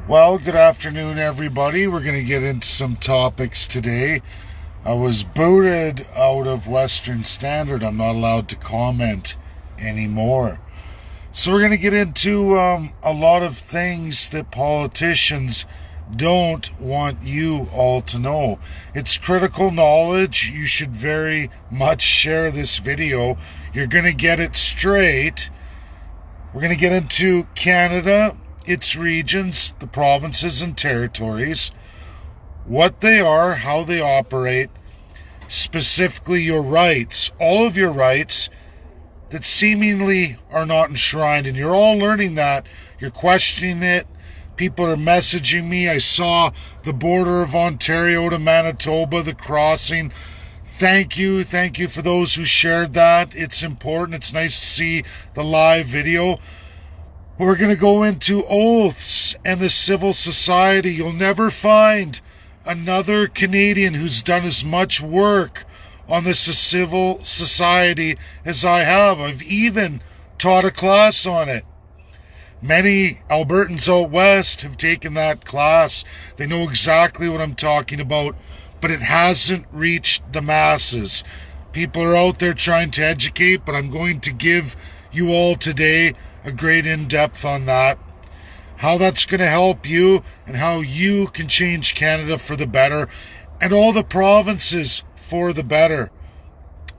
Well, good afternoon, everybody. We're going to get into some topics today. I was booted out of Western Standard. I'm not allowed to comment anymore. So we're going to get into a lot of things that politicians don't want you all to know. It's critical knowledge. You should very much share this video. You're going to get it straight. We're going to get into Canada, its regions, the provinces and territories, what they are, how they operate, specifically your rights, all of your rights that seemingly are not enshrined. And you're all learning that. You're questioning it. People are messaging me. I saw the border of Ontario to Manitoba, the crossing. Thank you for those who shared that. It's important. It's nice to see the live video. We're going to go into oaths and the civil society. You'll never find another Canadian who's done as much work on the civil society as I have. I've even taught a class on it. Many Albertans out west have taken that class. They know exactly what I'm talking about, but it hasn't reached the masses. People are out there trying to educate, but I'm going to give you all today a great in-depth on that, how that's going to help you and how you can change Canada for the better and all the provinces for the better.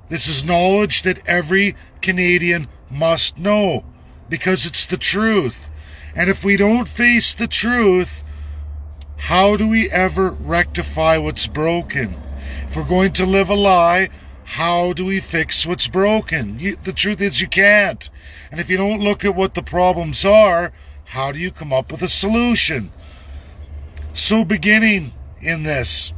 This is knowledge that every Canadian must know because it's the truth. And if we don't face the truth, how do we ever rectify what's broken? If we're going to live a lie, how do we fix what's broken? The truth is you can't. And if you don't look at what the problems are, how do you come up with a solution? So beginning in this,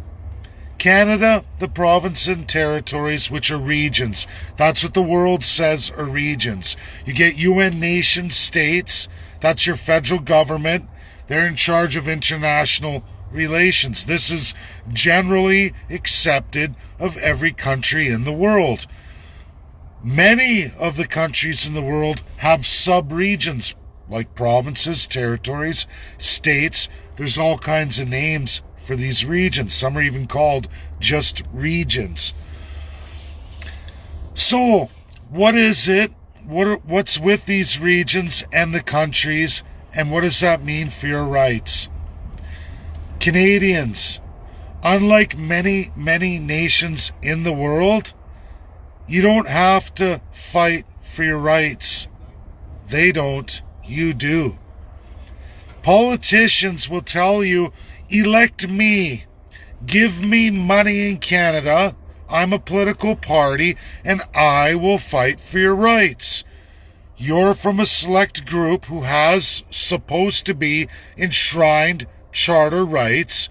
Canada, the province and territories, which are regions. That's what the world says are regions. You get UN nation states. That's your federal government. They're in charge of international relations. This is generally accepted of every country in the world. Many of the countries in the world have sub-regions, like provinces, territories, states. There's all kinds of names for these regions. Some are even called just regions. So, what is it? What's with these regions and the countries, and what does that mean for your rights? Canadians, unlike many nations in the world, you don't have to fight for your rights. They don't. You do. Politicians will tell you, elect me. Give me money in Canada. I'm a political party, and I will fight for your rights. You're from a select group who has supposed to be enshrined charter rights,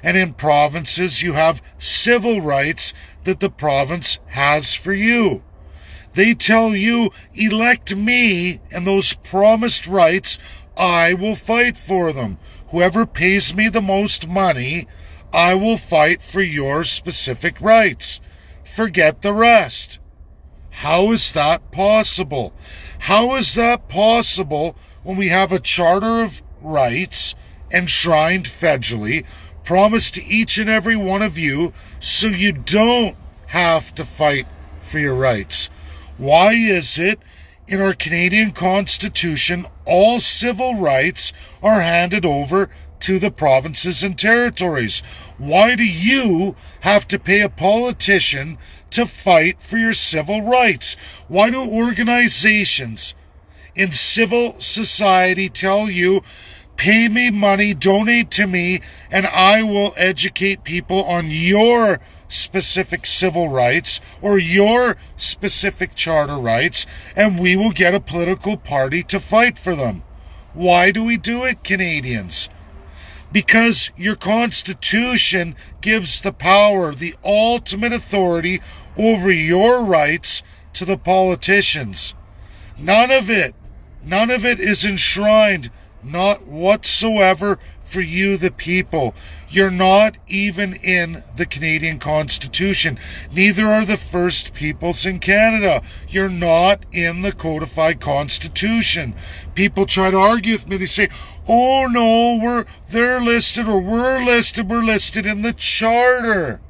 and in provinces you have civil rights that the province has for you. They tell you, elect me, and those promised rights, I will fight for them. Whoever pays me the most money, I will fight for your specific rights. Forget the rest. How is that possible? How is that possible when we have a charter of rights enshrined federally, promised to each and every one of you, so you don't have to fight for your rights? Why is it in our Canadian Constitution all civil rights are handed over to the provinces and territories? Why do you have to pay a politician to fight for your civil rights? Why do organizations in civil society tell you, pay me money, donate to me, and I will educate people on your specific civil rights or your specific charter rights, and we will get a political party to fight for them? Why do we do it, Canadians? Because your Constitution gives the power, the ultimate authority over your rights to the politicians. None of it is enshrined, not whatsoever, for you, the people. You're not even in the Canadian Constitution. Neither are the First Peoples in Canada. You're not in the codified Constitution. People try to argue with me. They say, Oh no, they're listed, or we're listed in the Charter.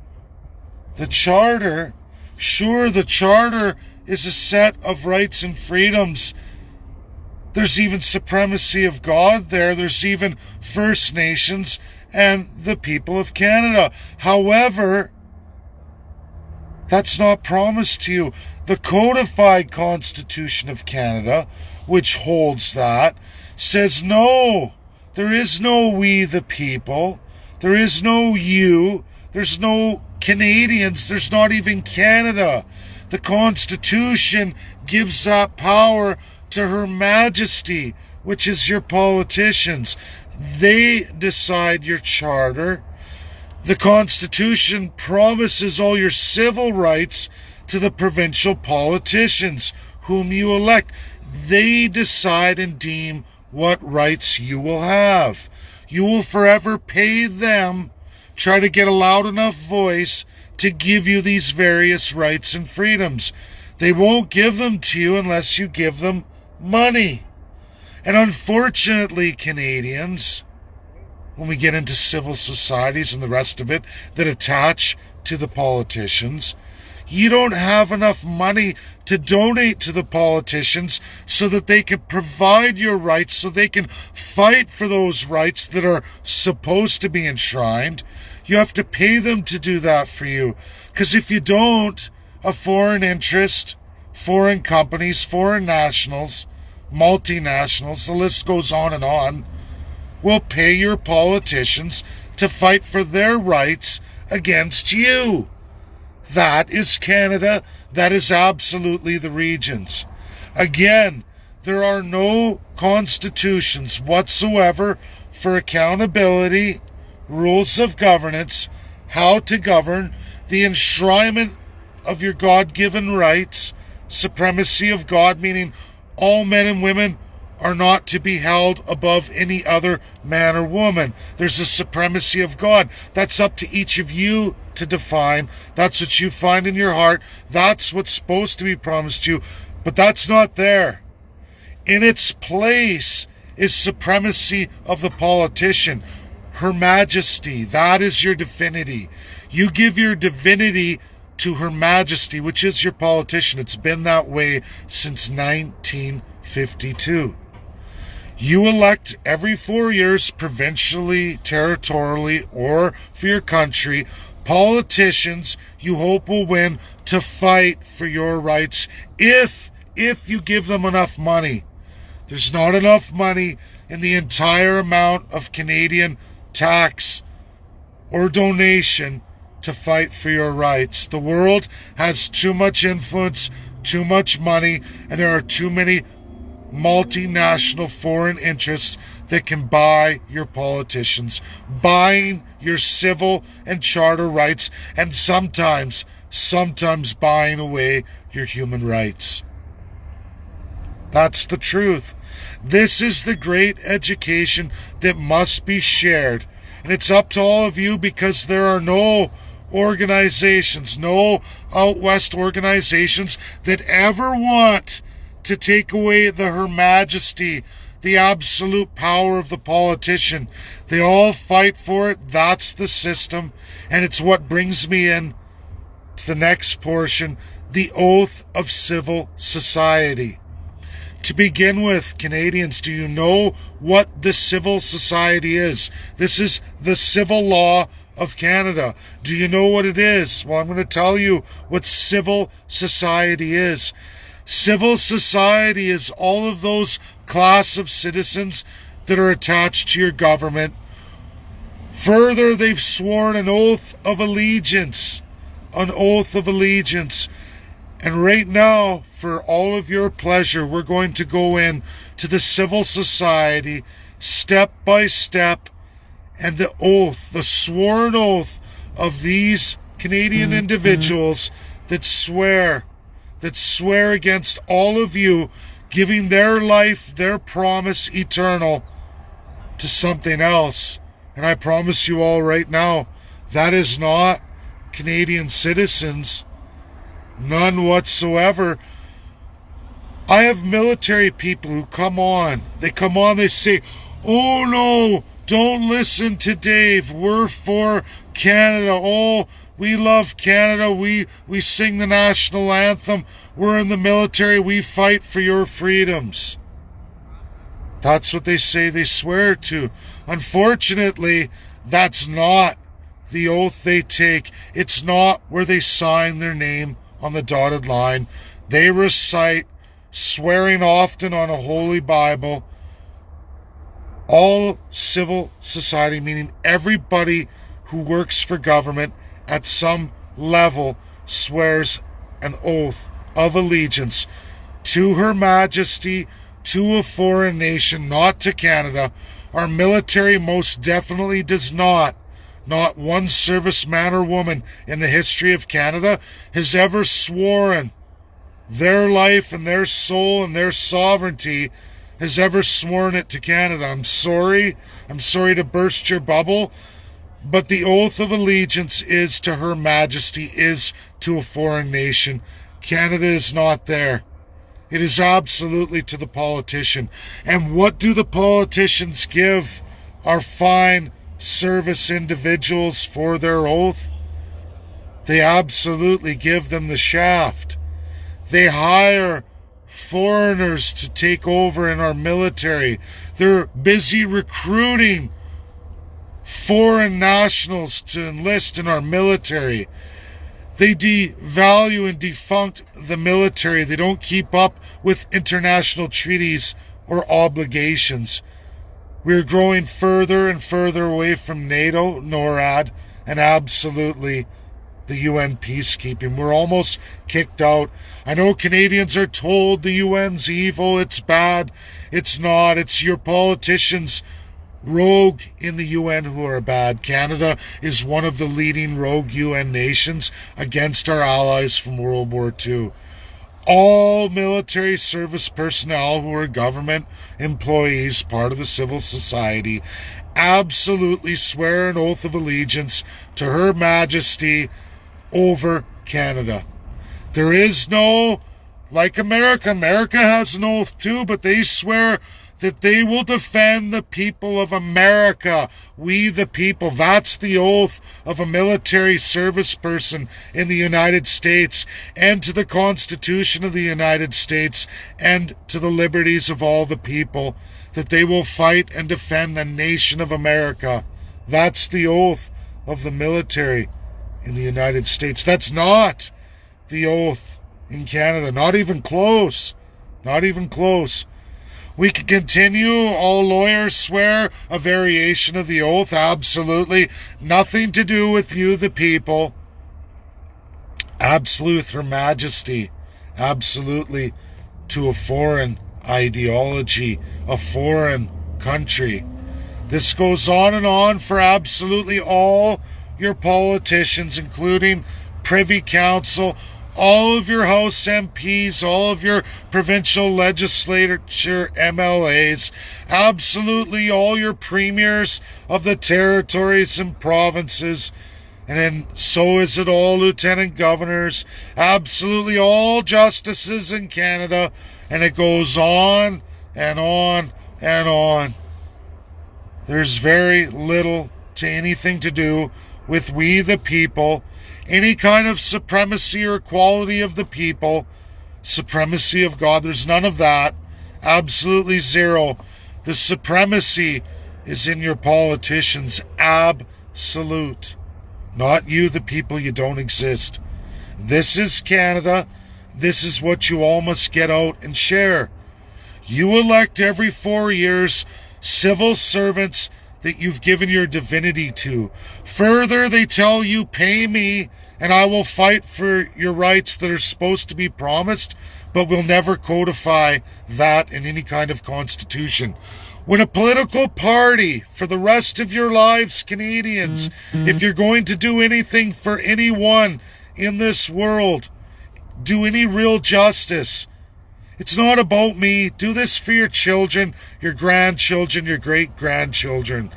The Charter? Sure, the Charter is a set of rights and freedoms. There's even supremacy of God there. There's even First Nations and the people of Canada. However, that's not promised to you. The codified Constitution of Canada, which holds that, says no, there is no we the people. There is no you. There's no Canadians. There's not even Canada. The Constitution gives that power to Her Majesty, which is your politicians. They decide your charter. The Constitution promises all your civil rights to the provincial politicians whom you elect. They decide and deem what rights you will have. You will forever pay them, try to get a loud enough voice to give you these various rights and freedoms. They won't give them to you unless you give them money. And unfortunately, Canadians, when we get into civil societies and the rest of it that attach to the politicians, you don't have enough money to donate to the politicians so that they can provide your rights, so they can fight for those rights that are supposed to be enshrined. You have to pay them to do that for you. Because if you don't, a foreign interest, foreign companies, foreign nationals, multinationals, the list goes on, will pay your politicians to fight for their rights against you. That is Canada. That is absolutely the regions. Again, there are no constitutions whatsoever for accountability, rules of governance, how to govern, the enshrinement of your God-given rights, supremacy of God, meaning all men and women are not to be held above any other man or woman. There's a supremacy of God. That's up to each of you to define. That's what you find in your heart. That's what's supposed to be promised you. But that's not there. In its place is supremacy of the politician. Her Majesty, that is your divinity. You give your divinity to Her Majesty, which is your politician. It's been that way since 1952. You elect every 4 years, provincially, territorially, or for your country, politicians you hope will win to fight for your rights if you give them enough money. There's not enough money in the entire amount of Canadian tax or donation to fight for your rights. The world has too much influence, too much money, and there are too many multinational foreign interests that can buy your politicians, buying your civil and charter rights, and sometimes buying away your human rights. That's the truth. This is the great education that must be shared. And it's up to all of you, because there are no organizations, no out west organizations that ever want to take away Her Majesty, the absolute power of the politician. They all fight for it. That's the system. And it's what brings me in to the next portion, the oath of civil society. To begin with, Canadians, do you know what the civil society is? This is the civil law of Canada. Do you know what it is? Well, I'm going to tell you what civil society is. Civil society is all of those class of citizens that are attached to your government. Further, they've sworn an oath of allegiance. An oath of allegiance. And right now, for all of your pleasure, we're going to go in to the civil society step by step, and the oath, the sworn oath of these Canadian individuals that swear against all of you, giving their life, their promise eternal to something else. And I promise you all right now, that is not Canadian citizens. None whatsoever. I have military people who come on. They say, Oh no, don't listen to Dave. We're for Canada. Oh, we love Canada. We sing the national anthem. We're in the military. We fight for your freedoms. That's what they say they swear to. Unfortunately, that's not the oath they take. It's not where they sign their name on the dotted line. They recite, swearing often on a holy Bible. All civil society, meaning everybody who works for government at some level, swears an oath of allegiance to Her Majesty, to a foreign nation, not to Canada. Our military most definitely does not. Not one serviceman or woman in the history of Canada has ever sworn their life and their soul and their sovereignty, has ever sworn it to Canada. I'm sorry to burst your bubble, but the oath of allegiance is to Her Majesty, is to a foreign nation. Canada is not there. It is absolutely to the politician. And what do the politicians give our fine service individuals for their oath? They absolutely give them the shaft. They hire foreigners to take over in our military. They're busy recruiting foreign nationals to enlist in our military. They devalue and defunct the military. They don't keep up with international treaties or obligations. We're growing further and further away from NATO, NORAD, and absolutely the UN peacekeeping. We're almost kicked out. I know Canadians are told the UN's evil, it's bad. It's not. It's your politicians rogue in the UN who are bad. Canada is one of the leading rogue UN nations against our allies from World War II. All military service personnel who are government employees, part of the civil society, absolutely swear an oath of allegiance to Her Majesty over Canada. There is no, like America has an oath too, but they swear that they will defend the people of America. We the people. That's the oath of a military service person in the United States, and to the Constitution of the United States, and to the liberties of all the people, that they will fight and defend the nation of America. That's the oath of the military in the United States. That's not the oath in Canada. Not even close. Not even close. We can continue. All lawyers swear a variation of the oath. Absolutely nothing to do with you, the people. Absolute Her Majesty. Absolutely to a foreign ideology, a foreign country. This goes on and on for absolutely all your politicians, including Privy Council, all of your House MPs, all of your provincial legislature MLAs, absolutely all your premiers of the territories and provinces, and then so is it all lieutenant governors, absolutely all justices in Canada, and it goes on and on and on. There's very little to anything to do with we the people, any kind of supremacy or equality of the people, supremacy of God. There's none of that. Absolutely zero. The supremacy is in your politicians. Absolute. Not you, the people. You don't exist. This is Canada. This is what you all must get out and share. You elect every 4 years civil servants that you've given your divinity to. Further, they tell you, pay me and I will fight for your rights that are supposed to be promised, but will never codify that in any kind of constitution. When a political party, for the rest of your lives, Canadians, if you're going to do anything for anyone in this world, do any real justice. It's not about me. Do this for your children, your grandchildren, your great-grandchildren.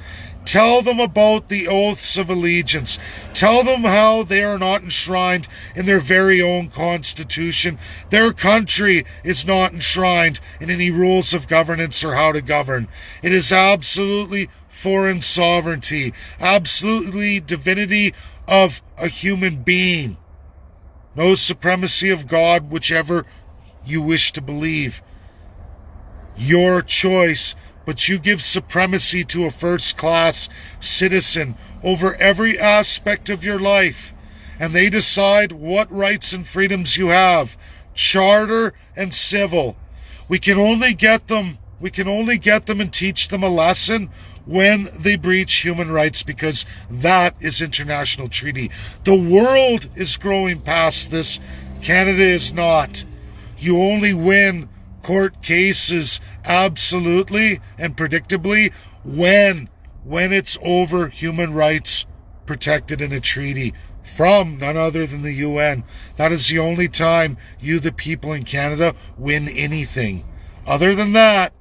Tell them about the oaths of allegiance. Tell them how they are not enshrined in their very own constitution. Their country is not enshrined in any rules of governance or how to govern. It is absolutely foreign sovereignty, absolutely divinity of a human being. No supremacy of God, whichever you wish to believe. Your choice, but you give supremacy to a first-class citizen over every aspect of your life, and they decide what rights and freedoms you have, charter and civil. We can only get them and teach them a lesson when they breach human rights, because that is international treaty. The world is growing past this. Canada is not. You only win court cases absolutely and predictably when it's over human rights protected in a treaty from none other than the UN. That is the only time you, the people in Canada, win anything. Other than that,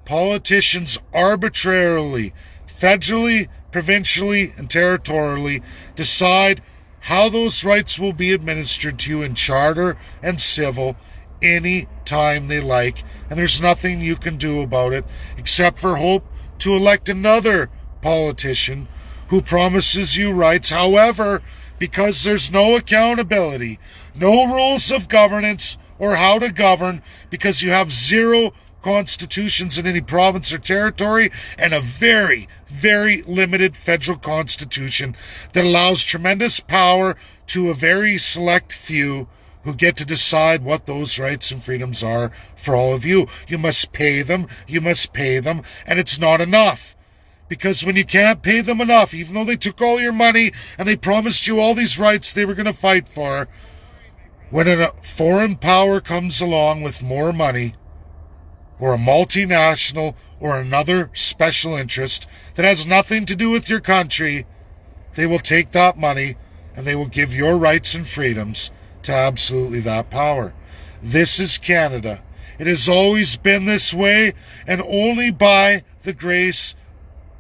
politicians arbitrarily, federally, provincially, and territorially decide how those rights will be administered to you in charter and civil any time they like, and there's nothing you can do about it except for hope to elect another politician who promises you rights. However, because there's no accountability, no rules of governance or how to govern, because you have zero constitutions in any province or territory and a very, very limited federal constitution that allows tremendous power to a very select few who get to decide what those rights and freedoms are for all of you. You must pay them, and it's not enough. Because when you can't pay them enough, even though they took all your money and they promised you all these rights they were going to fight for, when a foreign power comes along with more money, or a multinational, or another special interest that has nothing to do with your country, they will take that money and they will give your rights and freedoms to absolutely that power. This is Canada. It has always been this way, and only by the grace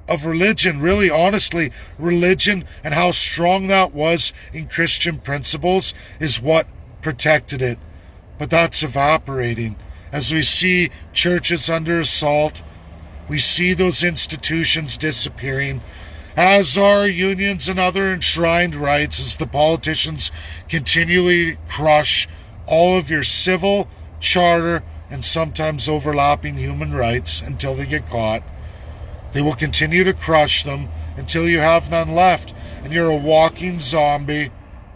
of religion, really honestly, religion and how strong that was in Christian principles is what protected it. But that's evaporating. As we see churches under assault, we see those institutions disappearing, as are unions and other enshrined rights, as the politicians continually crush all of your civil, charter, and sometimes overlapping human rights until they get caught. They will continue to crush them until you have none left, and you're a walking zombie,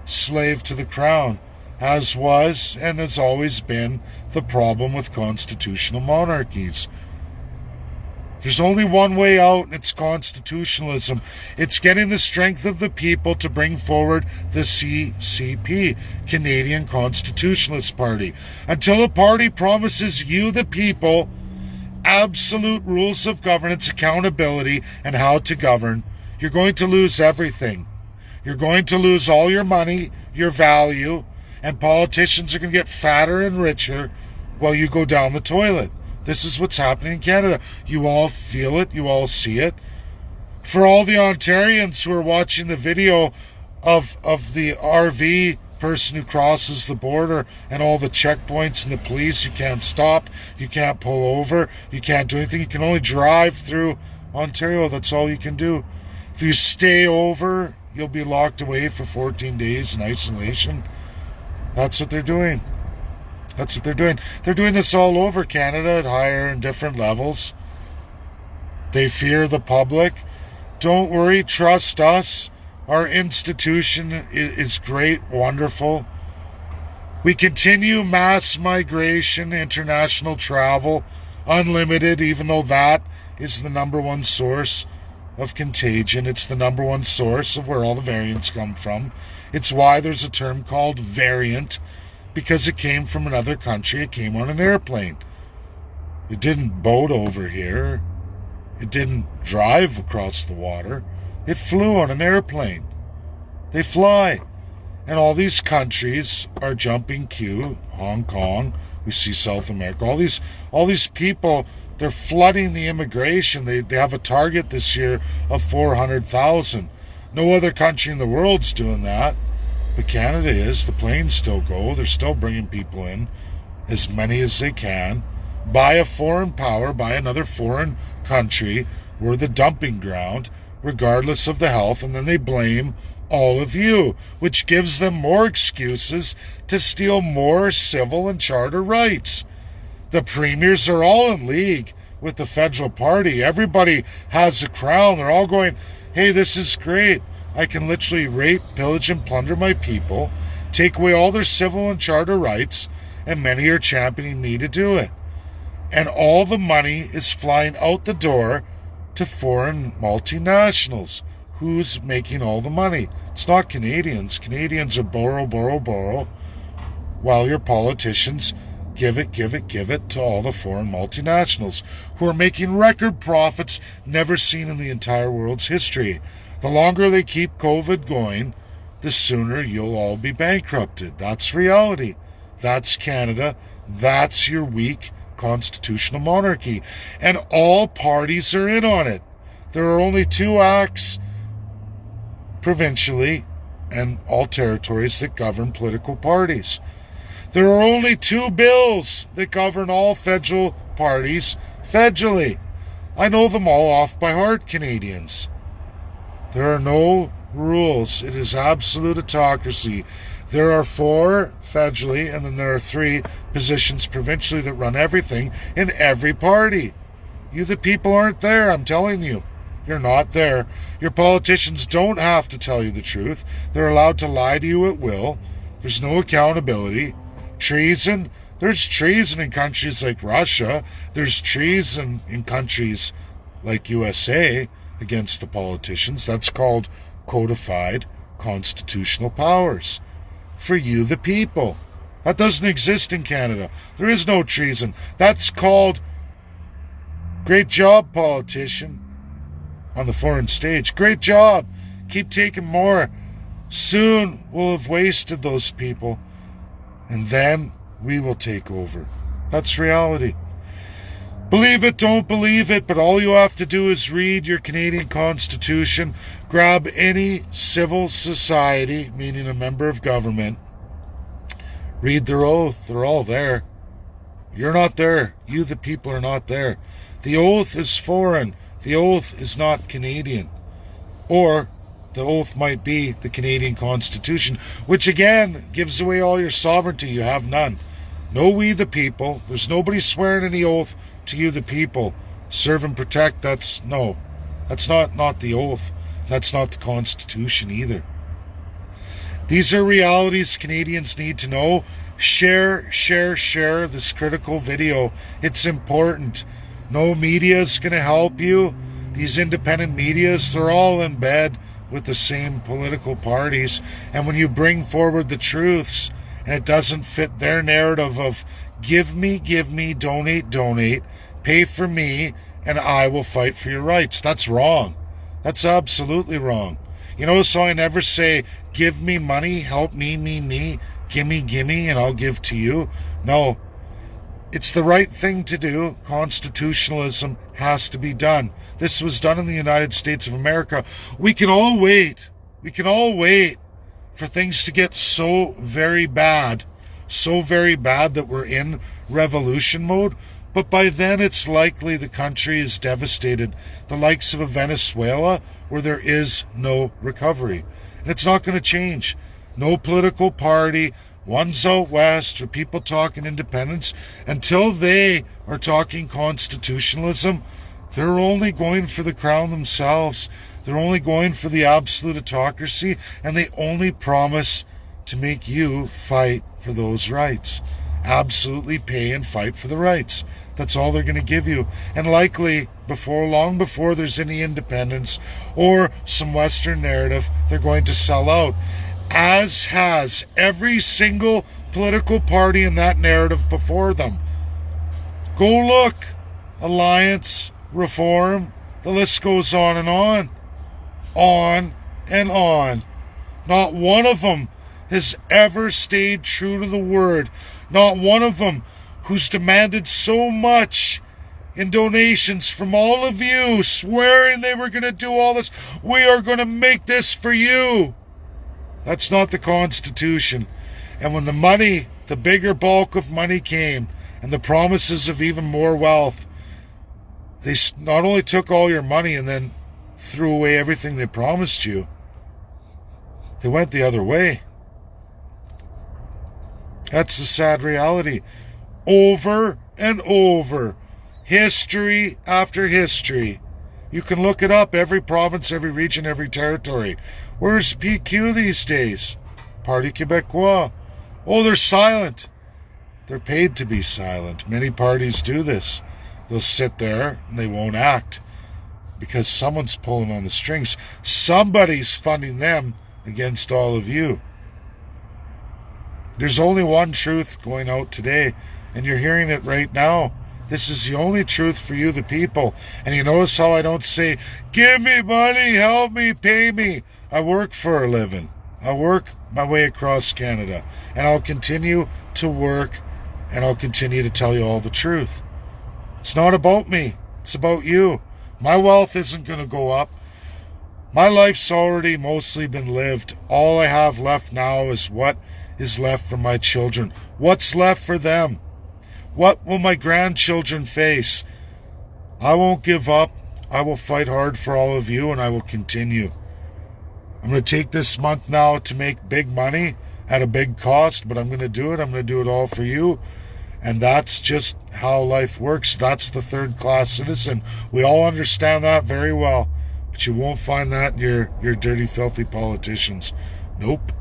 slave to the crown, as was and has always been the problem with constitutional monarchies. There's only one way out, and it's constitutionalism. It's getting the strength of the people to bring forward the CCP, Canadian Constitutionalist Party. Until the party promises you, the people, absolute rules of governance, accountability, and how to govern, you're going to lose everything. You're going to lose all your money, your value, and politicians are going to get fatter and richer while you go down the toilet. This is what's happening in Canada. You all feel it. You all see it. For all the Ontarians who are watching the video of the RV person who crosses the border and all the checkpoints and the police, you can't stop, you can't pull over, you can't do anything. You can only drive through Ontario. That's all you can do. If you stay over, you'll be locked away for 14 days in isolation. That's what they're doing. That's what they're doing. They're doing this all over Canada at higher and different levels. They fear the public. Don't worry, trust us. Our institution is great, wonderful. We continue mass migration, international travel, unlimited, even though that is the number one source of contagion. It's the number one source of where all the variants come from. It's why there's a term called variant, because it came from another country. It came on an airplane. It didn't boat over here. It didn't drive across the water. It flew on an airplane. They fly. And all these countries are jumping queue. Hong Kong, we see South America. All these people They're flooding the immigration. They have a target this year of 400,000. No other country in the world's doing that. But Canada is. The planes still go. They're still bringing people in, as many as they can. By a foreign power, by another foreign country. We're the dumping ground, regardless of the health. And then they blame all of you, which gives them more excuses to steal more civil and charter rights. The premiers are all in league with the federal party. Everybody has a crown. They're all going, hey, this is great. I can literally rape, pillage, and plunder my people, take away all their civil and charter rights, and many are championing me to do it. And all the money is flying out the door to foreign multinationals. Who's making all the money? It's not Canadians. Canadians are borrow, while your politicians give it to all the foreign multinationals who are making record profits never seen in the entire world's history. The longer they keep COVID going, the sooner you'll all be bankrupted. That's reality. That's Canada. That's your weak constitutional monarchy. And all parties are in on it. There are only 2 acts provincially and all territories that govern political parties. There are only 2 bills that govern all federal parties federally. I know them all off by heart, Canadians. There are no rules. It is absolute autocracy. There are 4 federally, and then there are 3 positions provincially that run everything in every party. You, the people, aren't there, I'm telling you. You're not there. Your politicians don't have to tell you the truth. They're allowed to lie to you at will. There's no accountability. Treason. There's treason in countries like Russia. There's treason in countries like USA against the politicians. That's called codified constitutional powers. For you, the people. That doesn't exist in Canada. There is no treason. That's called great job, politician, on the foreign stage. Great job. Keep taking more. Soon we'll have wasted those people. And then we will take over. That's reality. Believe it, don't believe it, but all you have to do is read your Canadian Constitution, grab any civil society, meaning a member of government, read their oath. They're all there. You're not there. You, the people, are not there. The oath is foreign. The oath is not Canadian. Or the oath might be the Canadian Constitution, which again gives away all your sovereignty. You have none. No, we the people. There's nobody swearing any oath to you the people. Serve and protect, that's not the oath. That's not the Constitution either. These are realities Canadians need to know. Share this critical video. It's important. No media is going to help you. These independent medias, they're all in bed with the same political parties. And when you bring forward the truths and it doesn't fit their narrative of give me, donate, pay for me, and I will fight for your rights. That's wrong. That's absolutely wrong. You know, so I never say, give me money, help me, gimme, and I'll give to you. No. It's the right thing to do. Constitutionalism has to be done. This was done in the United States of America. We can all wait. For things to get so very bad that we're in revolution mode. But by then it's likely the country is devastated, the likes of a Venezuela, where there is no recovery. And it's not going to change. No political party, one's out west, or people talking independence, until they are talking constitutionalism, they're only going for the crown themselves. They're only going for the absolute autocracy, and they only promise to make you fight for those rights. Absolutely pay and fight for the rights. That's all they're going to give you. And likely, long before there's any independence or some Western narrative, they're going to sell out. As has every single political party in that narrative before them. Go look. Alliance, Reform, the list goes on and on. On and on. Not one of them has ever stayed true to the word. Not one of them who's demanded so much in donations from all of you, swearing they were going to do all this. We are going to make this for you. That's not the Constitution. And when the money, the bigger bulk of money came, and the promises of even more wealth, they not only took all your money and then threw away everything they promised you, they went the other way. That's the sad reality. Over and over. History after history. You can look it up. Every province, every region, every territory. Where's PQ these days? Parti Québécois. Oh, they're silent. They're paid to be silent. Many parties do this. They'll sit there and they won't act because someone's pulling on the strings. Somebody's funding them against all of you. There's only one truth going out today, and you're hearing it right now. This is the only truth for you, the people. And you notice how I don't say, give me money, help me, pay me. I work for a living. I work my way across Canada. And I'll continue to work, and I'll continue to tell you all the truth. It's not about me. It's about you. My wealth isn't going to go up. My life's already mostly been lived. All I have left now is what is left for my children. What's left for them? What will my grandchildren face? I won't give up. I will fight hard for all of you, and I will continue. I'm going to take this month now to make big money at a big cost, but I'm going to do it. I'm going to do it all for you. And that's just how life works. That's the third-class citizen. We all understand that very well. But you won't find that in your dirty, filthy politicians. Nope.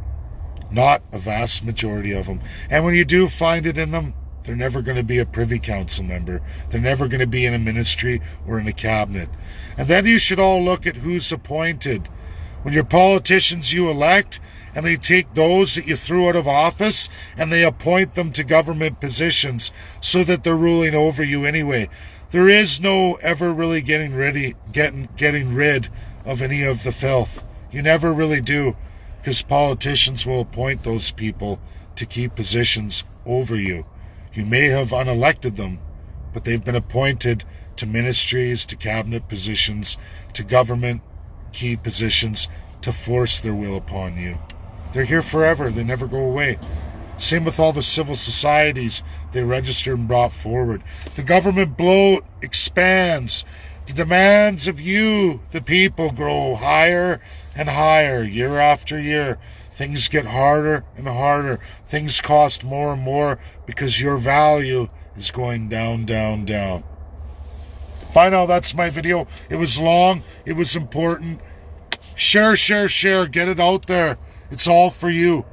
Not a vast majority of them. And when you do find it in them, they're never going to be a privy council member. They're never going to be in a ministry or in a cabinet. And then you should all look at who's appointed. When your politicians you elect, and they take those that you threw out of office and they appoint them to government positions so that they're ruling over you anyway. There is no ever really getting rid of any of the filth. You never really do, because politicians will appoint those people to keep positions over you. You may have unelected them, but they've been appointed to ministries, to cabinet positions, to government key positions to force their will upon you. They're here forever. They never go away. Same with all the civil societies they registered and brought forward. The government bloat expands. The demands of you, the people, grow higher and higher year after year. Things get harder and harder. Things cost more and more because your value is going down, down, down. Bye now. That's my video. It was long. It was important. Share, share, share. Get it out there. It's all for you.